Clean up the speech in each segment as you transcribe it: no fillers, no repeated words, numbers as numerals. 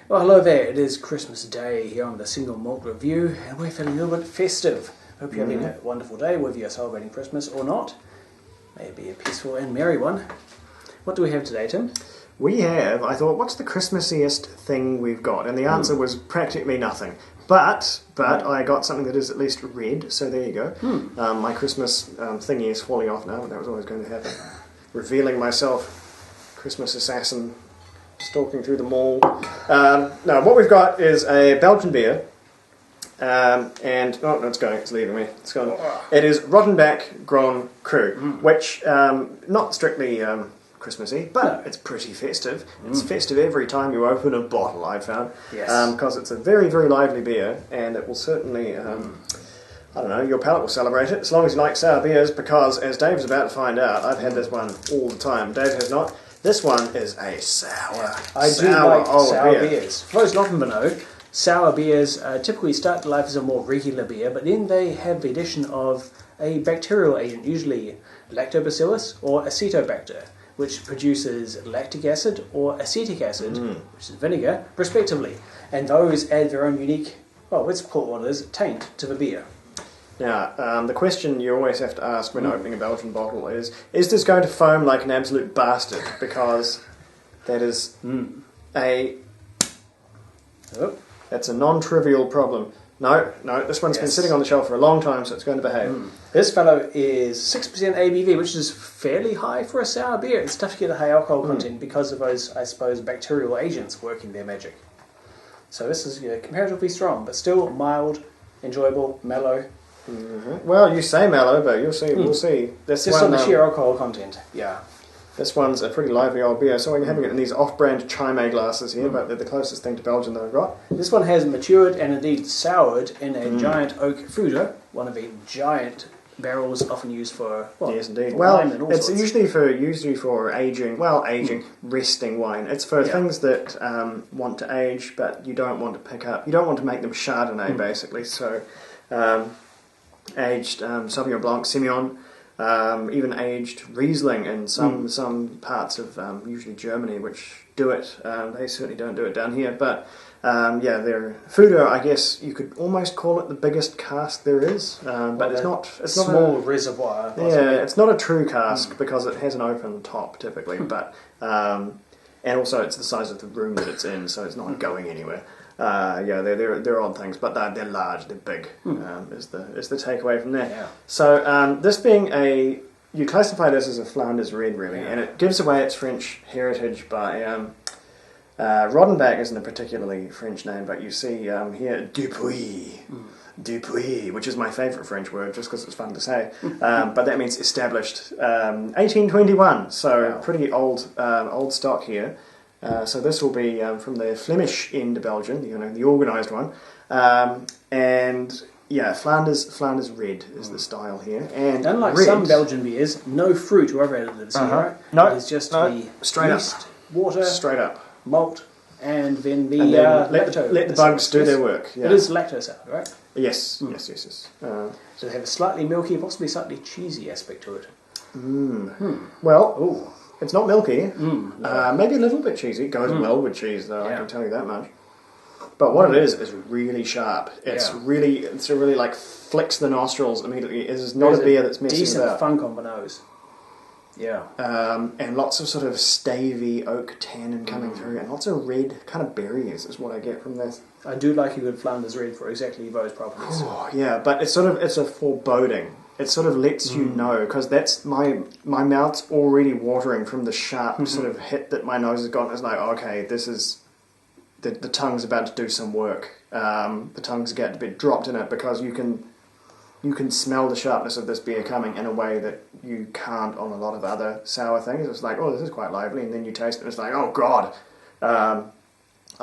Well, hello there. It is Christmas Day here on the Single Malt Review, and we're feeling a little bit festive. Hope you're having a wonderful day, whether you're celebrating Christmas or not. Maybe a peaceful and merry one. What do we have today, Tim? I thought, what's the Christmassiest thing we've got? And the answer was practically nothing. But I got something that is at least red, so there you go. My Christmas thingy is falling off now, but that was always going to happen. Revealing myself, Christmas assassin, stalking through the mall. Now, what we've got is a Belgian beer. It's leaving me. It's gone. It is Rodenbach Grand Cru, which, not strictly Christmassy, but it's pretty festive. It's festive every time you open a bottle, I've found. Yes. Because it's a very, very lively beer, and it will certainly, your palate will celebrate it, as long as you like sour beers, because, as Dave's about to find out, I've had this one all the time. Dave has not. This one is a sour. I do like sour beers. For those not in the know, sour beers typically start life as a more regular beer, but then they have the addition of a bacterial agent, usually lactobacillus or acetobacter, which produces lactic acid or acetic acid, which is vinegar, respectively. And those add their own unique, let's call it what it is, taint to the beer. Now, the question you always have to ask when opening a Belgian bottle is this going to foam like an absolute bastard? Because that is that's a non-trivial problem. No, this one's been sitting on the shelf for a long time, so it's going to behave. This fellow is 6% ABV, which is fairly high for a sour beer. It's tough to get a high alcohol content because of those, I suppose, bacterial agents working their magic. So this is comparatively strong, but still mild, enjoyable, mellow. Well, you say mellow, but you'll see. We'll see. This just on the sheer alcohol content. Yeah. This one's a pretty lively old beer, so you're having it in these off-brand Chime glasses here, but they're the closest thing to Belgian that I've got. This one has matured and indeed soured in a giant oak foeder, one of the giant barrels often used for yes, indeed. For well, wine and all it's sorts. usually for aging. Well, resting wine. It's for things that want to age, but you don't want to pick up. You don't want to make them Chardonnay, basically. So, aged Sauvignon Blanc, Semillon. Even aged Riesling in some parts of usually Germany, which do it. They certainly don't do it down here. But they're foeder. I guess you could almost call it the biggest cask there is. But it's not. It's not small reservoir. Possibly. Yeah, it's not a true cask because it has an open top typically. But and also it's the size of the room that it's in, so it's not going anywhere. They're odd things, but they're large, they're big. Is the takeaway from there. Yeah. So this being you classify this as a Flanders red, really, and it gives away its French heritage by Rodenbach isn't a particularly French name, but you see here Depuis, which is my favourite French word, just because it's fun to say. But that means established 1821, so pretty old stock here. So this will be from the Flemish end of Belgium, the organised one, Flanders red is the style here. And unlike some Belgian beers, no fruit or other additives here, right? No, it's just straight yeast, up, water, straight up, malt, and then the let the bugs do their work. Yeah. It is lactose out, right? Yes. So they have a slightly milky, possibly slightly cheesy aspect to it. Well, it's not milky. Maybe a little bit cheesy. It goes well with cheese, though. I can tell you that much. But what it is really sharp. It's really like flicks the nostrils immediately. It is not a beer that's messing decent about. Funk on the nose. Yeah. And lots of sort of stavy oak tannin coming through, and lots of red kind of berries is what I get from this. I do like a good Flanders red for exactly those properties. Oh, yeah, but it's a foreboding. It sort of lets you know, because that's my mouth's already watering from the sharp sort of hit that my nose has got. It's like, okay, this is the tongue's about to do some work. The tongue's about to be dropped in it, because you can smell the sharpness of this beer coming in a way that you can't on a lot of other sour things. It's like, oh, this is quite lively, and then you taste it, and it's like, oh god, I'm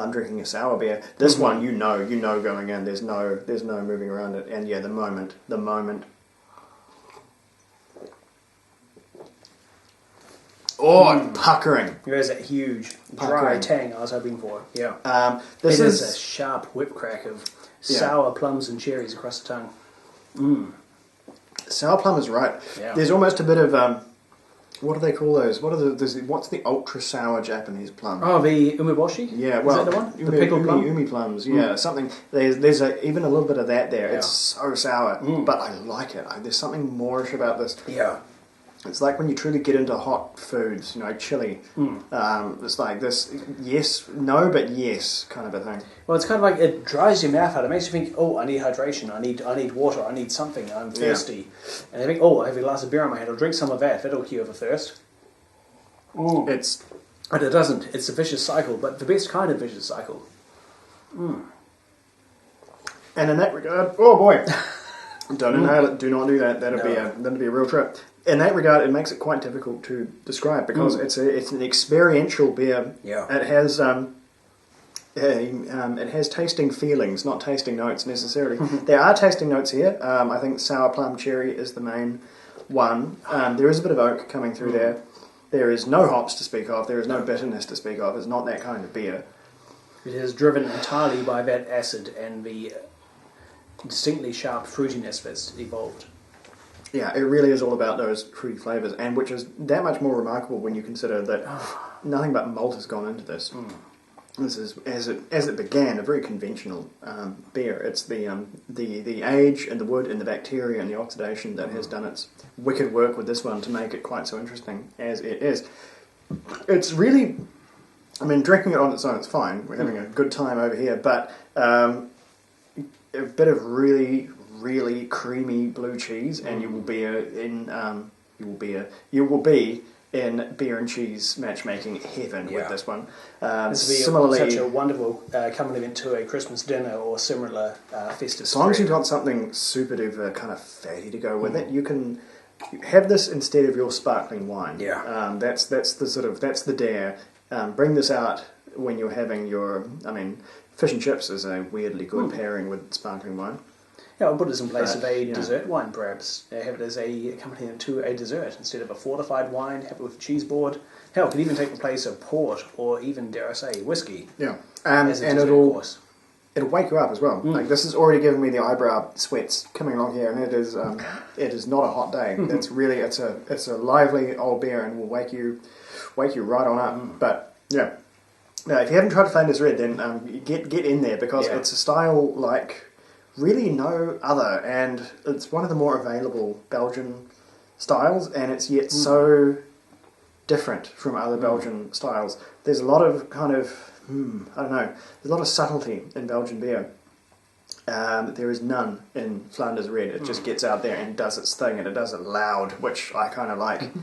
drinking a sour beer. This one, you know going in. There's no moving around it. And the moment. Puckering. There's that huge dry tang I was hoping for. Yeah. This is a sharp whip crack of sour plums and cherries across the tongue. Sour plum is right. Yeah. There's almost a bit of what do they call those? What's the ultra sour Japanese plum? Oh, the umeboshi? Yeah, well, is that the one? The pickled plum? Umi plums, yeah. Something, there's even a little bit of that there. Yeah. It's so sour, but I like it. There's something moreish about this. Yeah. It's like when you truly get into hot foods, chili. It's like this, yes, no, but yes, kind of a thing. Well, it's kind of like it dries your mouth out. It makes you think, oh, I need hydration, I need water, I need something, I'm thirsty. Yeah. And I think, oh, I have a glass of beer on my head, I'll drink some of that, that'll cure the thirst. But it doesn't. It's a vicious cycle, but the best kind of vicious cycle. And in that regard, oh boy, don't inhale it. Do not do that. That'd be a real trip. In that regard, it makes it quite difficult to describe because it's an experiential beer. Yeah. It has tasting feelings, not tasting notes necessarily. There are tasting notes here. I think sour plum cherry is the main one. There is a bit of oak coming through there. There is no hops to speak of. There is no bitterness to speak of. It's not that kind of beer. It is driven entirely by that acid and the distinctly sharp fruitiness that's evolved. Yeah, it really is all about those fruity flavours, and which is that much more remarkable when you consider that nothing but malt has gone into this. This is, as it began, a very conventional beer. It's the age and the wood and the bacteria and the oxidation that has done its wicked work with this one to make it quite so interesting as it is. It's really, drinking it on its own, it's fine. We're having a good time over here, but a bit of really, really creamy blue cheese, and you will be in beer and cheese matchmaking heaven with this one. This will be such a wonderful accompaniment to a Christmas dinner or similar festive. As long as you've got something super duper kind of fatty to go with it, you can have this instead of your sparkling wine. Yeah, that's the dare. Bring this out when you're having your. Fish and chips is a weirdly good pairing with sparkling wine. Yeah, I'll put this in place of a dessert wine, perhaps. Have it as a accompaniment to a dessert instead of a fortified wine. Have it with a cheese board. Hell, it could even take the place of port or even, dare I say, whiskey. Yeah, and it'll wake you up as well. Like this is already giving me the eyebrow sweats coming along here, and it is not a hot day. It's really it's a lively old beer, and will wake you right on up. But yeah, now if you haven't tried Flanders Red, then get in there because it's a style like really no other, and it's one of the more available Belgian styles, and it's yet so different from other Belgian styles. There's a lot of kind of, I don't know, there's a lot of subtlety in Belgian beer. There is none in Flanders Red. It just gets out there and does its thing, and it does it loud, which I kind of like.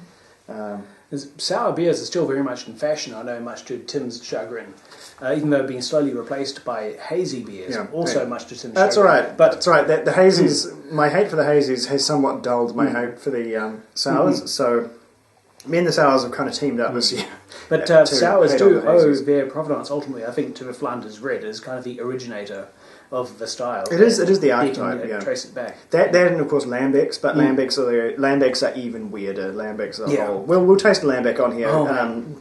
Sour beers are still very much in fashion, I know, much to Tim's chagrin. Even though being slowly replaced by hazy beers, also much to Tim's chagrin. That's all right. But that's all right. The hazies, my hate for the hazies has somewhat dulled my hate for the sours. So me and the sours have kind of teamed up this year. But sours do owe their provenance ultimately, I think, to the Flanders Red as kind of the originator of the style. It is the archetype. You can trace it back. That and of course lambics, but lambics are even weirder. Lambics are whole. We'll taste a lambic on here,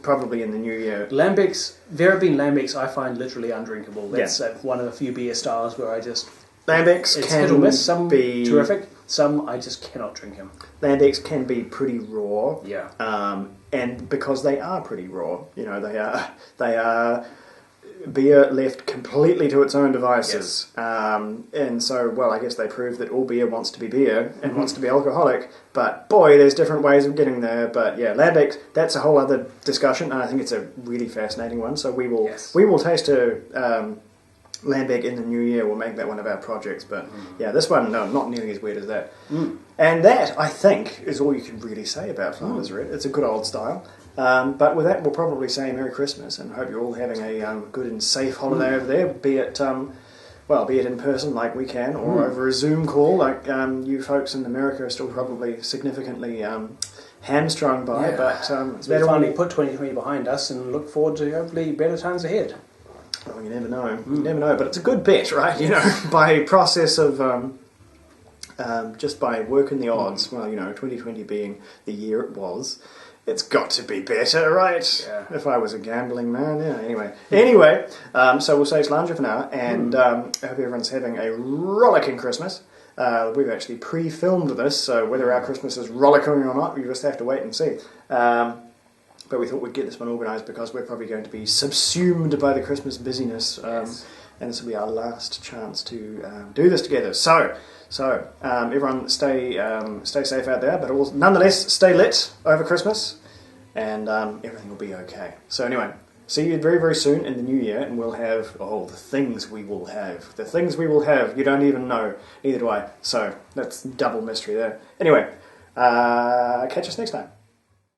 probably in the new year. Lambics, there have been lambics I find literally undrinkable. That's one of the few beer styles where I just lambics it's can hit or miss. Some be terrific, some I just cannot drink them. Lambics can be pretty raw. Yeah. And because they are pretty raw, they are beer left completely to its own devices. And so, well, I guess they prove that all beer wants to be beer and wants to be alcoholic, but boy, there's different ways of getting there. But yeah, lambics, that's a whole other discussion, and I think it's a really fascinating one, so we will taste a lambic in the new year. We'll make that one of our projects, but yeah, this one, no, not nearly as weird as that. And that, I think, is all you can really say about Flanders Red. It's a good old style. But with that, we'll probably say Merry Christmas and hope you're all having a good and safe holiday over there, be it in person like we can, or over a Zoom call like you folks in America are still probably significantly hamstrung by. But we finally put 2020 behind us and look forward to hopefully better times ahead. Well, you never know. You never know, but it's a good bet, right? By process of just by working the odds. Well, 2020 being the year it was. It's got to be better, right? Yeah. If I was a gambling man, Anyway, so we'll say Slange for now, and I hope everyone's having a rollicking Christmas. We've actually pre-filmed this, so whether our Christmas is rollicking or not, we just have to wait and see. But we thought we'd get this one organised because we're probably going to be subsumed by the Christmas busyness, and this will be our last chance to do this together. So everyone stay safe out there, but nonetheless stay lit over Christmas, and everything will be okay. So anyway, see you very, very soon in the new year, and we'll have the things we will have. The things we will have, you don't even know, neither do I. So that's double mystery there. Anyway, catch us next time.